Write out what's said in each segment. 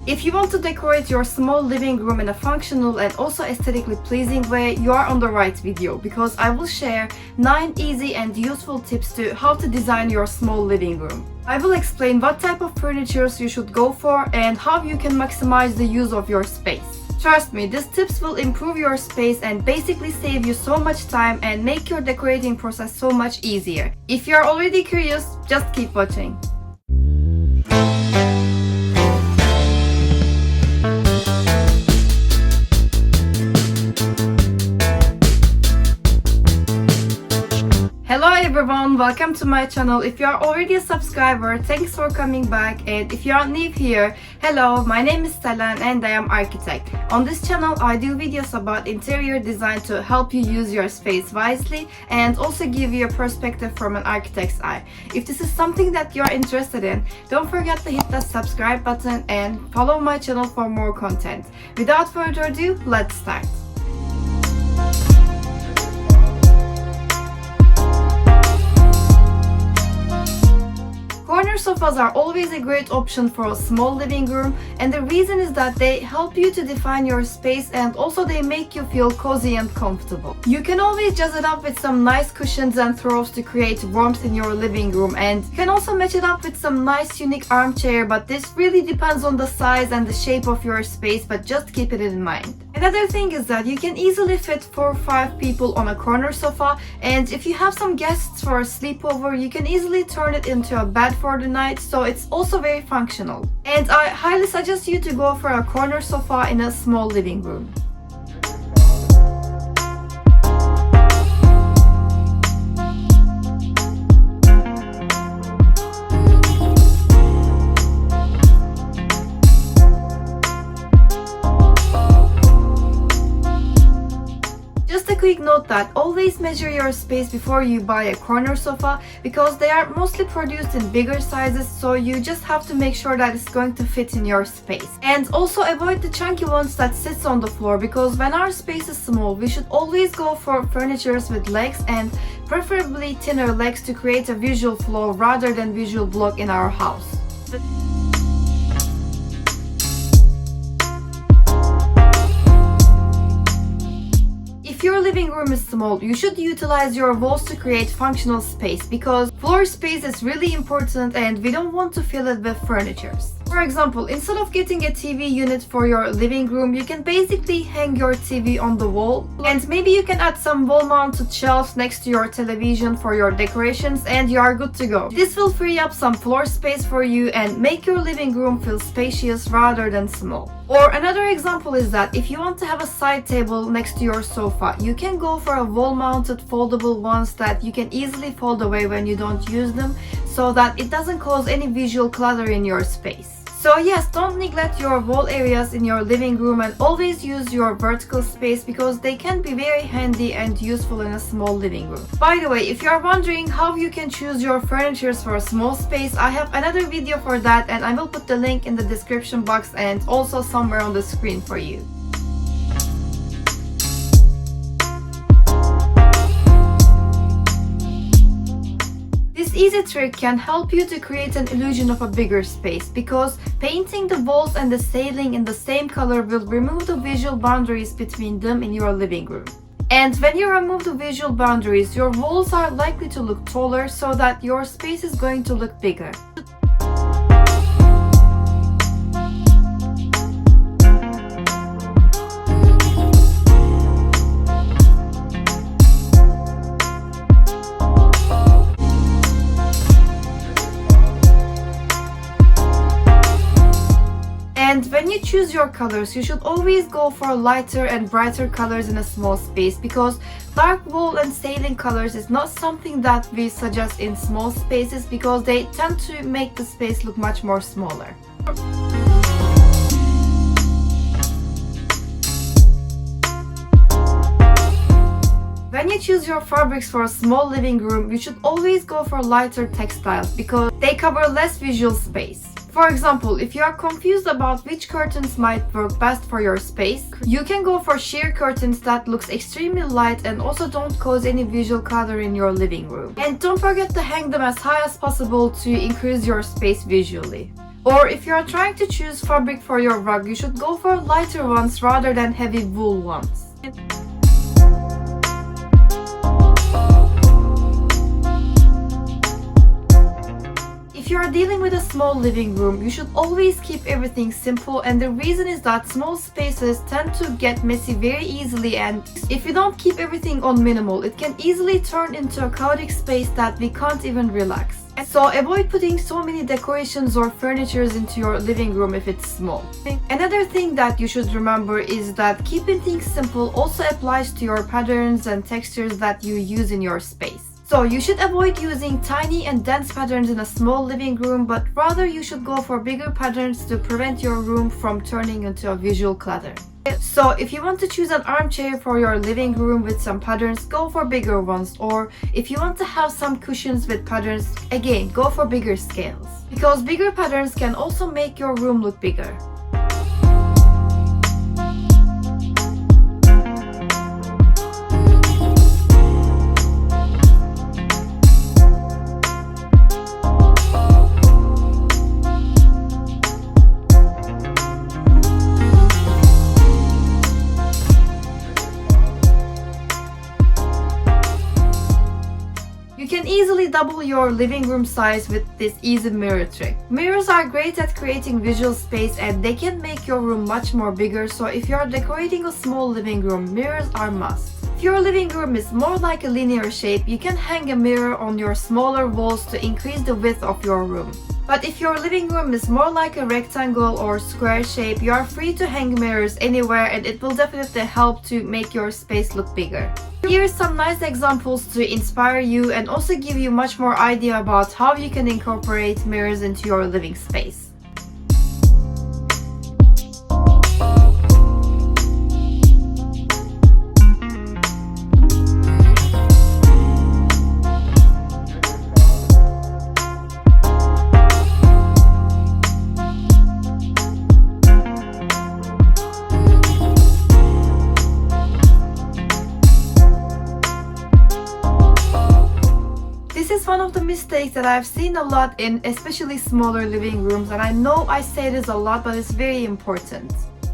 If you want to decorate your small living room in a functional and also aesthetically pleasing way, you are on the right video, because I will share 9 easy and useful tips to how to design your small living room. I will explain what type of furniture you should go for and how you can maximize the use of your space. Trust me, these tips will improve your space and basically save you so much time and make your decorating process so much easier. If you are already curious, just keep watching. Hello everyone, welcome to my channel. If you are already a subscriber, thanks for coming back, and if you are new here, hello, my name is Selen and I am architect. On this channel I do videos about interior design to help you use your space wisely and also give you a perspective from an architect's eye. If this is something that you are interested in, don't forget to hit that subscribe button and follow my channel for more content. Without further ado, let's start. Corner sofas are always a great option for a small living room, and the reason is that they help you to define your space and also they make you feel cozy and comfortable. You can always jazz it up with some nice cushions and throws to create warmth in your living room, and you can also match it up with some nice unique armchair, but this really depends on the size and the shape of your space, but just keep it in mind. Another thing is that you can easily fit 4 or 5 people on a corner sofa, and if you have some guests for a sleepover, you can easily turn it into a bed for the night, so it's also very functional. And I highly suggest you to go for a corner sofa in a small living room. Quick note that always measure your space before you buy a corner sofa, because they are mostly produced in bigger sizes, so you just have to make sure that it's going to fit in your space. And also avoid the chunky ones that sits on the floor, because when our space is small, we should always go for furnitures with legs, and preferably thinner legs, to create a visual flow rather than visual block in our house. If your living room is small, you should utilize your walls to create functional space, because floor space is really important and we don't want to fill it with furnitures. For example, instead of getting a TV unit for your living room, you can basically hang your TV on the wall, and maybe you can add some wall-mounted shelves next to your television for your decorations, and you are good to go. This will free up some floor space for you and make your living room feel spacious rather than small. Or another example is that if you want to have a side table next to your sofa, you can go for a wall-mounted foldable ones that you can easily fold away when you don't use them, so that it doesn't cause any visual clutter in your space. So yes, don't neglect your wall areas in your living room, and always use your vertical space, because they can be very handy and useful in a small living room. By the way, if you are wondering how you can choose your furniture for a small space, I have another video for that, and I will put the link in the description box and also somewhere on the screen for you. This easy trick can help you to create an illusion of a bigger space, because painting the walls and the ceiling in the same color will remove the visual boundaries between them in your living room. And when you remove the visual boundaries, your walls are likely to look taller, so that your space is going to look bigger. And when you choose your colors, you should always go for lighter and brighter colors in a small space, because dark wall and ceiling colors is not something that we suggest in small spaces, because they tend to make the space look much more smaller. When you choose your fabrics for a small living room, you should always go for lighter textiles, because they cover less visual space. For example, if you are confused about which curtains might work best for your space, you can go for sheer curtains that looks extremely light and also don't cause any visual clutter in your living room. And don't forget to hang them as high as possible to increase your space visually. Or if you are trying to choose fabric for your rug, you should go for lighter ones rather than heavy wool ones. If you are dealing with a small living room, you should always keep everything simple, and the reason is that small spaces tend to get messy very easily, and if you don't keep everything on minimal, it can easily turn into a chaotic space that we can't even relax. So avoid putting so many decorations or furnitures into your living room if it's small. Another thing that you should remember is that keeping things simple also applies to your patterns and textures that you use in your space. So you should avoid using tiny and dense patterns in a small living room, but rather you should go for bigger patterns to prevent your room from turning into a visual clutter. So if you want to choose an armchair for your living room with some patterns, go for bigger ones. Or if you want to have some cushions with patterns, again, go for bigger scales. Because bigger patterns can also make your room look bigger. You can easily double your living room size with this easy mirror trick. Mirrors are great at creating visual space, and they can make your room much more bigger, so if you are decorating a small living room, mirrors are must. If your living room is more like a linear shape, you can hang a mirror on your smaller walls to increase the width of your room. But if your living room is more like a rectangle or square shape, you are free to hang mirrors anywhere, and it will definitely help to make your space look bigger. Here are some nice examples to inspire you and also give you much more idea about how you can incorporate mirrors into your living space. This is one of the mistakes that I've seen a lot in especially smaller living rooms, and I know I say this a lot, but it's very important.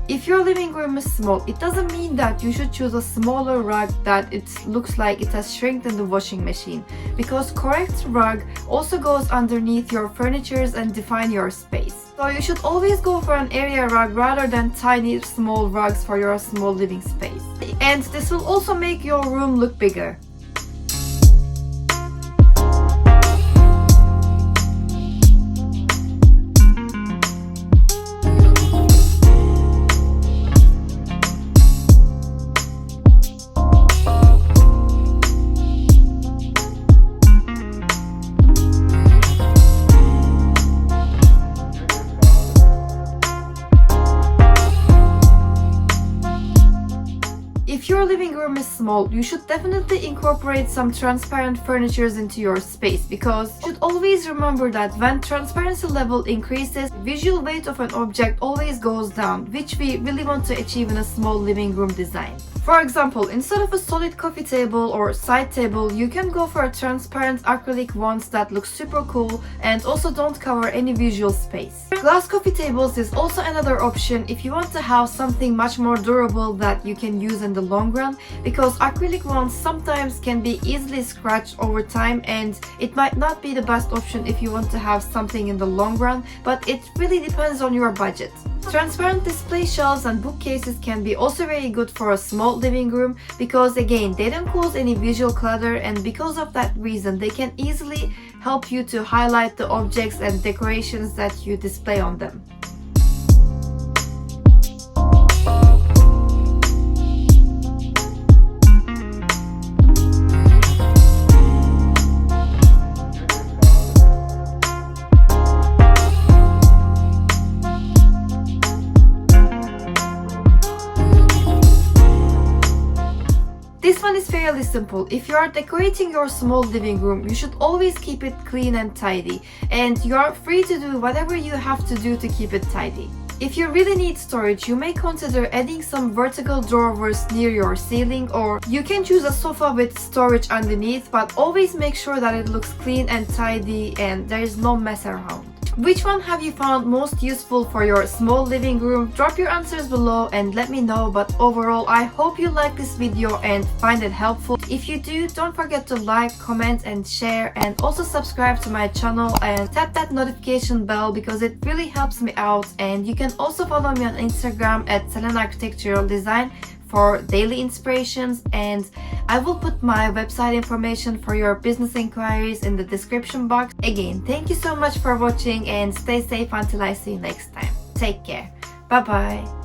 If your living room is small, it doesn't mean that you should choose a smaller rug that it looks like it has shrinked in the washing machine, because correct rug also goes underneath your furnitures and define your space. So you should always go for an area rug rather than tiny small rugs for your small living space. And this will also make your room look bigger. If your living room is small, you should definitely incorporate some transparent furnitures into your space, because you should always remember that when transparency level increases, visual weight of an object always goes down, which we really want to achieve in a small living room design. For example, instead of a solid coffee table or side table, you can go for a transparent acrylic ones that look super cool and also don't cover any visual space. Glass coffee tables is also another option if you want to have something much more durable that you can use in the long run, because acrylic ones sometimes can be easily scratched over time, and it might not be the best option if you want to have something in the long run, but it really depends on your budget. Transparent display shelves and bookcases can be also very good for a small living room, because again, they don't cause any visual clutter, and because of that reason, they can easily help you to highlight the objects and decorations that you display on them. This one is fairly simple. If you are decorating your small living room, you should always keep it clean and tidy, and you are free to do whatever you have to do to keep it tidy. If you really need storage, you may consider adding some vertical drawers near your ceiling, or you can choose a sofa with storage underneath, but always make sure that it looks clean and tidy and there is no mess around. Which one have you found most useful for your small living room? Drop your answers below and let me know. But overall, I hope you like this video and find it helpful. If you do, don't forget to like, comment and share, and also subscribe to my channel and tap that notification bell because it really helps me out. And you can also follow me on Instagram at selenarchitecturaldesign for daily inspirations, and I will put my website information for your business inquiries in the description box. Again, thank you so much for watching and stay safe until I see you next time. Take care. Bye bye.